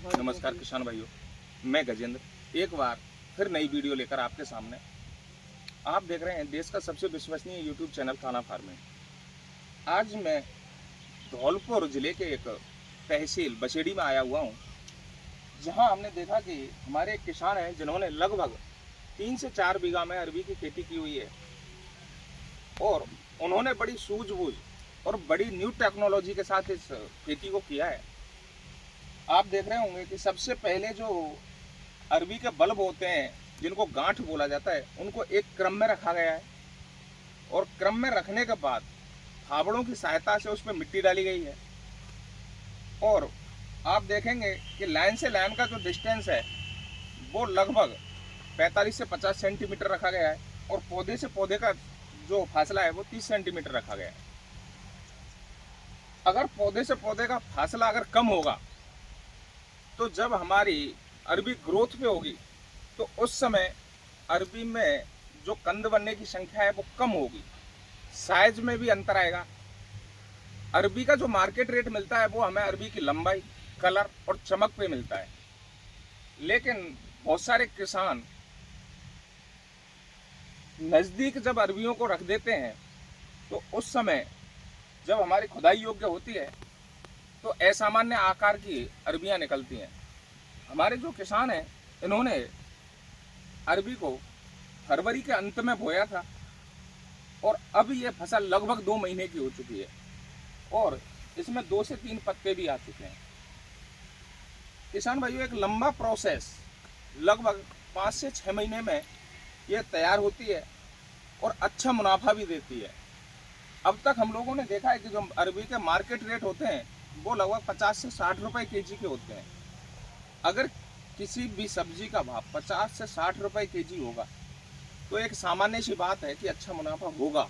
नमस्कार किसान भाइयों, मैं गजेंद्र एक बार फिर नई वीडियो लेकर आपके सामने। आप देख रहे हैं देश का सबसे विश्वसनीय यूट्यूब चैनल खाना फार्मिंग। आज मैं धौलपुर जिले के एक तहसील बसेड़ी में आया हुआ हूं, जहां हमने देखा कि हमारे एक किसान हैं जिन्होंने लगभग 3 से 4 बीघा में अरबी की खेती की हुई है और उन्होंने बड़ी सूझबूझ और बड़ी न्यू टेक्नोलॉजी के साथ इस खेती को किया है। आप देख रहे होंगे कि सबसे पहले जो अरबी के बल्ब होते हैं जिनको गांठ बोला जाता है, उनको एक क्रम में रखा गया है और क्रम में रखने के बाद फावड़ों की सहायता से उस पर मिट्टी डाली गई है। और आप देखेंगे कि लाइन से लाइन का जो डिस्टेंस है वो लगभग 45 से 50 सेंटीमीटर रखा गया है और पौधे से पौधे का जो फासला है वो 30 सेंटीमीटर रखा गया है। अगर पौधे से पौधे का फासला अगर कम होगा तो जब हमारी अरबी ग्रोथ पे होगी तो उस समय अरबी में जो कंद बनने की संख्या है वो कम होगी, साइज में भी अंतर आएगा। अरबी का जो मार्केट रेट मिलता है वो हमें अरबी की लंबाई, कलर और चमक पे मिलता है। लेकिन बहुत सारे किसान नज़दीक जब अरबियों को रख देते हैं तो उस समय जब हमारी खुदाई योग्य होती है तो असामान्य आकार की अरबियां निकलती हैं। हमारे जो किसान हैं इन्होंने अरबी को फरवरी के अंत में बोया था और अब ये फसल लगभग 2 महीने की हो चुकी है और इसमें 2 से 3 पत्ते भी आ चुके हैं। किसान भाइयों, एक लंबा प्रोसेस लगभग 5 से 6 महीने में ये तैयार होती है और अच्छा मुनाफा भी देती है। अब तक हम लोगों ने देखा है कि जो अरबी के मार्केट रेट होते हैं वो लगभग 50 से 60 रुपए केजी के होते हैं। अगर किसी भी सब्जी का भाव 50 से 60 रुपए केजी होगा तो एक सामान्य सी बात है कि अच्छा मुनाफा होगा।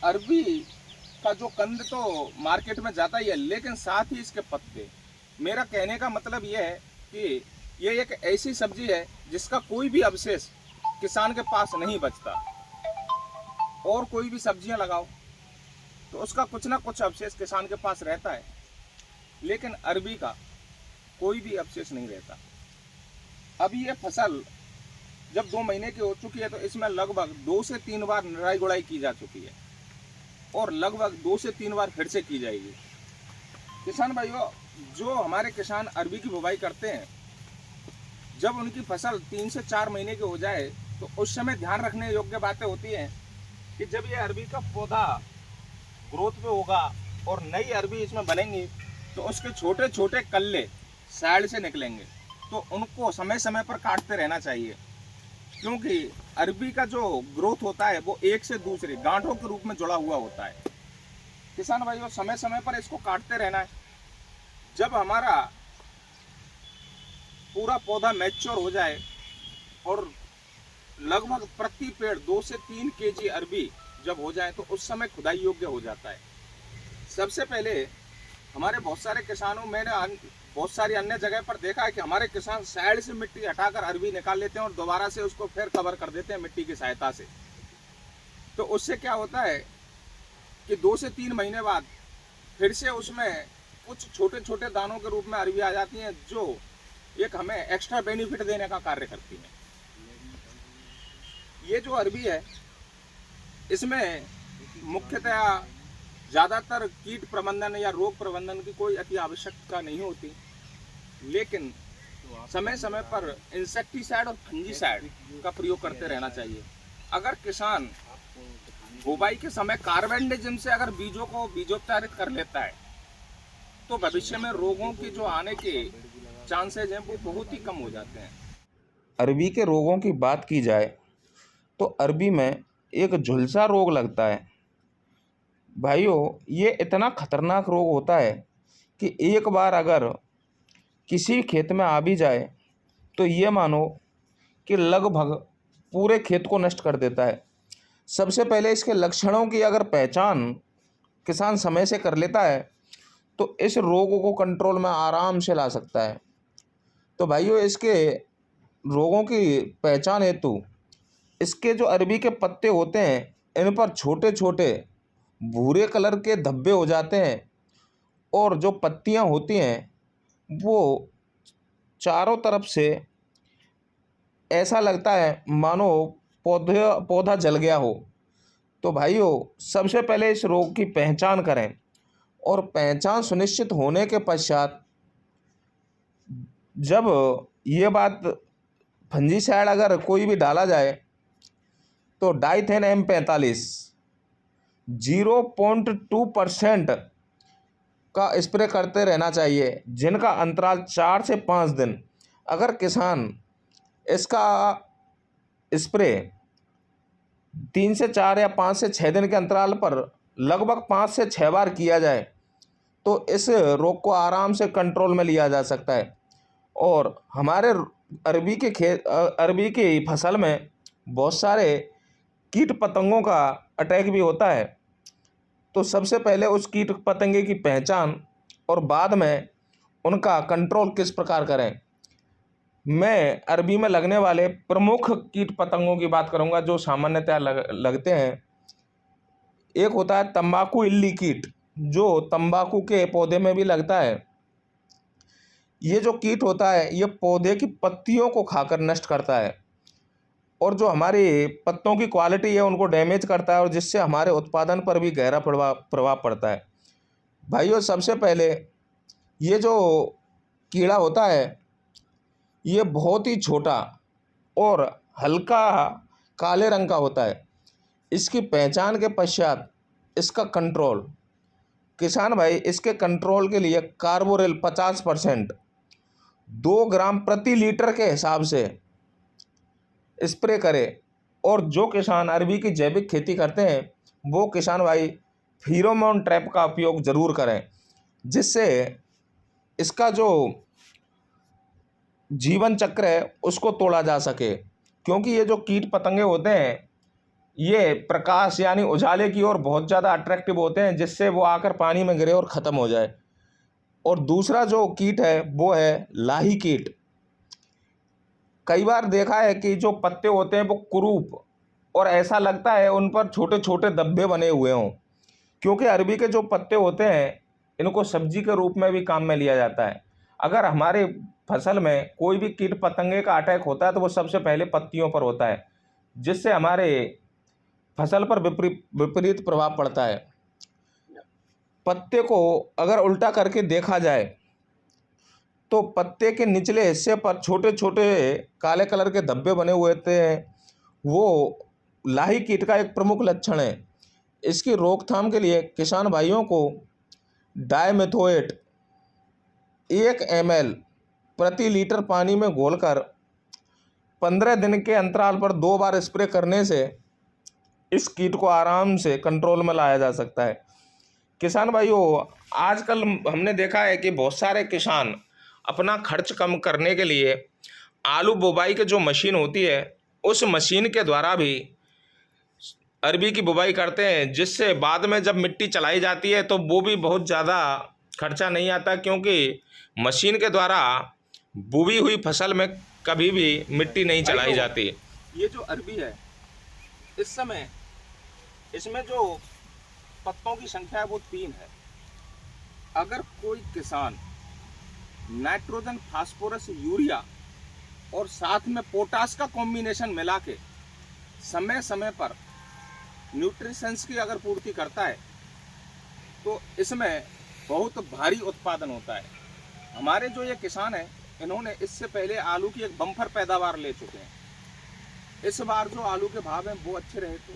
अरबी का जो कंद तो मार्केट में जाता ही है, लेकिन साथ ही इसके पत्ते। मेरा कहने का मतलब यह है कि ये एक ऐसी सब्जी है जिसका कोई भी अवशेष किसान के पास नहीं बचता। और कोई भी सब्जियां लगाओ तो उसका कुछ ना कुछ अवशेष किसान के पास रहता है, लेकिन अरबी का कोई भी अवशेष नहीं रहता। अभी ये फसल जब 2 महीने की हो चुकी है तो इसमें लगभग 2 से 3 बार निराई गुड़ाई की जा चुकी है और लगभग 2 से 3 बार फिर से की जाएगी। किसान भाइयों, जो हमारे किसान अरबी की बुवाई करते हैं, जब उनकी फसल 3 से 4 महीने की हो जाए तो उस समय ध्यान रखने योग्य बातें होती हैं कि जब ये अरबी का पौधा ग्रोथ पे होगा और नई अरबी इसमें बनेंगी तो उसके छोटे छोटे कल्ले साइड से निकलेंगे, तो उनको समय समय पर काटते रहना चाहिए, क्योंकि अरबी का जो ग्रोथ होता है वो एक से दूसरे गांठों के रूप में जुड़ा हुआ होता है। किसान भाइयों, समय समय पर इसको काटते रहना है। जब हमारा पूरा पौधा मैच्योर हो जाए और लगभग प्रति पेड़ 2 से 3 केजी अरबी जब हो जाए तो उस समय खुदाई योग्य हो जाता है। सबसे पहले हमारे बहुत सारे किसानों, मैंने बहुत सारी अन्य जगह पर देखा है कि हमारे किसान साइड से मिट्टी हटाकर अरबी निकाल लेते हैं और दोबारा से उसको फिर कवर कर देते हैं मिट्टी की सहायता से। तो उससे क्या होता है कि 2 से 3 महीने बाद फिर से उसमें कुछ छोटे छोटे दानों के रूप में अरबी आ जाती हैं, जो एक हमें एक्स्ट्रा बेनिफिट देने का कार्य करती है। ये जो अरबी है इसमें मुख्यतया ज़्यादातर कीट प्रबंधन या रोग प्रबंधन की कोई अति आवश्यकता नहीं होती, लेकिन समय समय पर इंसेक्टिसाइड और फंजीसाइड का प्रयोग करते रहना चाहिए। अगर किसान बुवाई के समय कार्बेंडाजिम से अगर बीजों को बीजोपचारित कर लेता है तो भविष्य में रोगों की जो आने के चांसेज हैं वो बहुत ही कम हो जाते हैं। अरबी के रोगों की बात की जाए तो अरबी में एक झुलसा रोग लगता है। भाइयों, ये इतना खतरनाक रोग होता है कि एक बार अगर किसी खेत में आ भी जाए तो ये मानो कि लगभग पूरे खेत को नष्ट कर देता है। सबसे पहले इसके लक्षणों की अगर पहचान किसान समय से कर लेता है तो इस रोग को कंट्रोल में आराम से ला सकता है। तो भाइयों, इसके रोगों की पहचान हेतु इसके जो अरबी के पत्ते होते हैं इन पर छोटे छोटे भूरे कलर के धब्बे हो जाते हैं और जो पत्तियां होती हैं वो चारों तरफ से ऐसा लगता है मानो पौधा जल गया हो। तो भाइयों, सबसे पहले इस रोग की पहचान करें और पहचान सुनिश्चित होने के पश्चात जब ये बात फंजीसाइड अगर कोई भी डाला जाए तो डाइथेन M45 0.2% का स्प्रे करते रहना चाहिए, जिनका अंतराल 4 से 5 दिन। अगर किसान इसका स्प्रे 3 से 4 या 5 से 6 दिन के अंतराल पर लगभग 5 से 6 बार किया जाए तो इस रोग को आराम से कंट्रोल में लिया जा सकता है। और हमारे अरबी की फसल में बहुत सारे कीट पतंगों का अटैक भी होता है। तो सबसे पहले उस कीट पतंगे की पहचान और बाद में उनका कंट्रोल किस प्रकार करें। मैं अरबी में लगने वाले प्रमुख कीट पतंगों की बात करूंगा जो सामान्यतः लगते हैं। एक होता है तंबाकू इल्ली कीट, जो तंबाकू के पौधे में भी लगता है। ये जो कीट होता है ये पौधे की पत्तियों को खाकर नष्ट करता है और जो हमारी पत्तों की क्वालिटी है उनको डैमेज करता है और जिससे हमारे उत्पादन पर भी गहरा प्रभाव पड़ता है। भाइयों, सबसे पहले ये जो कीड़ा होता है ये बहुत ही छोटा और हल्का काले रंग का होता है। इसकी पहचान के पश्चात इसका कंट्रोल, किसान भाई इसके कंट्रोल के लिए कार्बोरिल 50% 2 ग्राम प्रति लीटर के हिसाब से स्प्रे करें। और जो किसान अरबी की जैविक खेती करते हैं वो किसान भाई फेरोमोन ट्रैप का उपयोग ज़रूर करें, जिससे इसका जो जीवन चक्र है उसको तोड़ा जा सके। क्योंकि ये जो कीट पतंगे होते हैं ये प्रकाश यानी उजाले की ओर बहुत ज़्यादा अट्रैक्टिव होते हैं, जिससे वो आकर पानी में गिरे और ख़त्म हो जाए। और दूसरा जो कीट है वो है लाही कीट। कई बार देखा है कि जो पत्ते होते हैं वो कुरूप और ऐसा लगता है उन पर छोटे छोटे धब्बे बने हुए हों। क्योंकि अरबी के जो पत्ते होते हैं इनको सब्जी के रूप में भी काम में लिया जाता है। अगर हमारे फसल में कोई भी कीट पतंगे का अटैक होता है तो वो सबसे पहले पत्तियों पर होता है, जिससे हमारे फसल पर विपरीत प्रभाव पड़ता है। पत्ते को अगर उल्टा करके देखा जाए तो पत्ते के निचले हिस्से पर छोटे छोटे काले कलर के धब्बे बने हुए होते हैं। वो लाही कीट का एक प्रमुख लक्षण है। इसकी रोकथाम के लिए किसान भाइयों को डायमेथोएट 1 ml प्रति लीटर पानी में घोलकर 15 दिन के अंतराल पर 2 बार स्प्रे करने से इस कीट को आराम से कंट्रोल में लाया जा सकता है। किसान भाइयों, आजकल हमने देखा है कि बहुत सारे किसान अपना खर्च कम करने के लिए आलू बुवाई की जो मशीन होती है उस मशीन के द्वारा भी अरबी की बुवाई करते हैं, जिससे बाद में जब मिट्टी चलाई जाती है तो वो भी बहुत ज़्यादा खर्चा नहीं आता, क्योंकि मशीन के द्वारा बुवी हुई फसल में कभी भी मिट्टी नहीं चलाई जाती। ये जो अरबी है इस समय इसमें जो पत्तों की संख्या है वो 3 है। अगर कोई किसान नाइट्रोजन, फास्फोरस, यूरिया और साथ में पोटास का कॉम्बिनेशन मिला के समय समय पर न्यूट्रिशंस की अगर पूर्ति करता है तो इसमें बहुत भारी उत्पादन होता है। हमारे जो ये किसान हैं इन्होंने इससे पहले आलू की एक बम्पर पैदावार ले चुके हैं। इस बार जो आलू के भाव हैं वो अच्छे रहे थे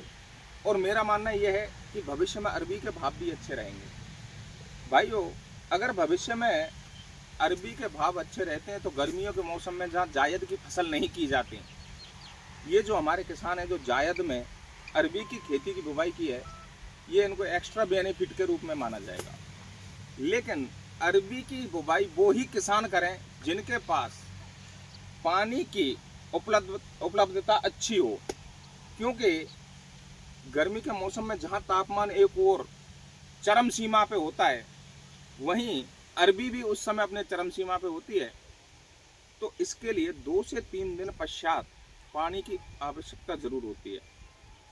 और मेरा मानना यह है कि भविष्य में अरबी के भाव भी अच्छे रहेंगे। भाइयों, अगर भविष्य में अरबी के भाव अच्छे रहते हैं तो गर्मियों के मौसम में जहाँ जायद की फसल नहीं की जाती, ये जो हमारे किसान हैं जो जायद में अरबी की खेती की बुवाई की है ये इनको एक्स्ट्रा बेनिफिट के रूप में माना जाएगा। लेकिन अरबी की बुवाई वो ही किसान करें जिनके पास पानी की उपलब्धता अच्छी हो, क्योंकि गर्मी के मौसम में जहाँ तापमान एक और चरम सीमा पे होता है वहीं अरबी भी उस समय अपने चरम सीमा पे होती है। तो इसके लिए 2 से 3 दिन पश्चात पानी की आवश्यकता जरूर होती है।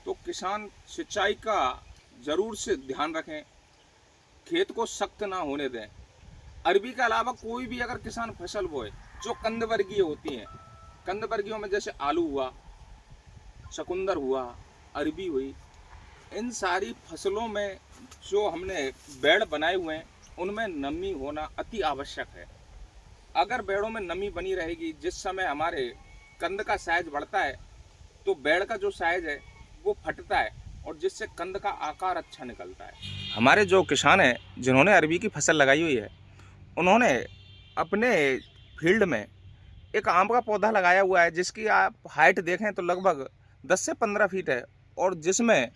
तो किसान सिंचाई का जरूर से ध्यान रखें, खेत को सख्त ना होने दें। अरबी के अलावा कोई भी अगर किसान फसल बोए जो कंद वर्गीय होती हैं, कंद वर्गीयों में जैसे आलू हुआ, चुकंदर हुआ, अरबी हुई, इन सारी फसलों में जो हमने बेड़ बनाए हुए हैं उनमें नमी होना अति आवश्यक है। अगर बेड़ों में नमी बनी रहेगी, जिस समय हमारे कंद का साइज बढ़ता है तो बेड़ का जो साइज है वो फटता है और जिससे कंद का आकार अच्छा निकलता है। हमारे जो किसान हैं जिन्होंने अरबी की फसल लगाई हुई है, उन्होंने अपने फील्ड में एक आम का पौधा लगाया हुआ है जिसकी आप हाइट देखें तो लगभग 10 से 15 फीट है, और जिसमें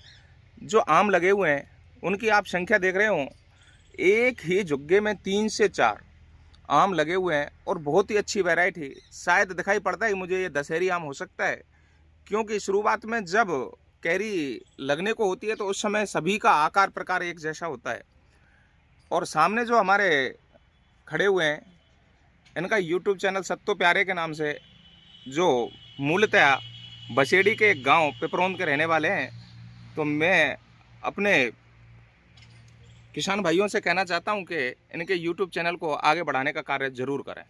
जो आम लगे हुए हैं उनकी आप संख्या देख रहे हो, एक ही झुग्गे में 3 से 4 आम लगे हुए हैं और बहुत ही अच्छी वैरायटी। शायद दिखाई पड़ता है कि मुझे ये दशहरी आम हो सकता है, क्योंकि शुरुआत में जब कैरी लगने को होती है तो उस समय सभी का आकार प्रकार एक जैसा होता है। और सामने जो हमारे खड़े हुए हैं, इनका यूट्यूब चैनल सत्तो प्यारे के नाम से, जो मूलतः बसेड़ी के एक गांव पिपरौंद के रहने वाले हैं। तो मैं अपने किसान भाइयों से कहना चाहता हूं कि इनके यूट्यूब चैनल को आगे बढ़ाने का कार्य जरूर करें।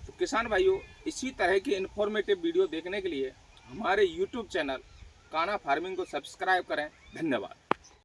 तो किसान भाइयों, इसी तरह की इन्फॉर्मेटिव वीडियो देखने के लिए हमारे यूट्यूब चैनल कान्हा फार्मिंग को सब्सक्राइब करें। धन्यवाद।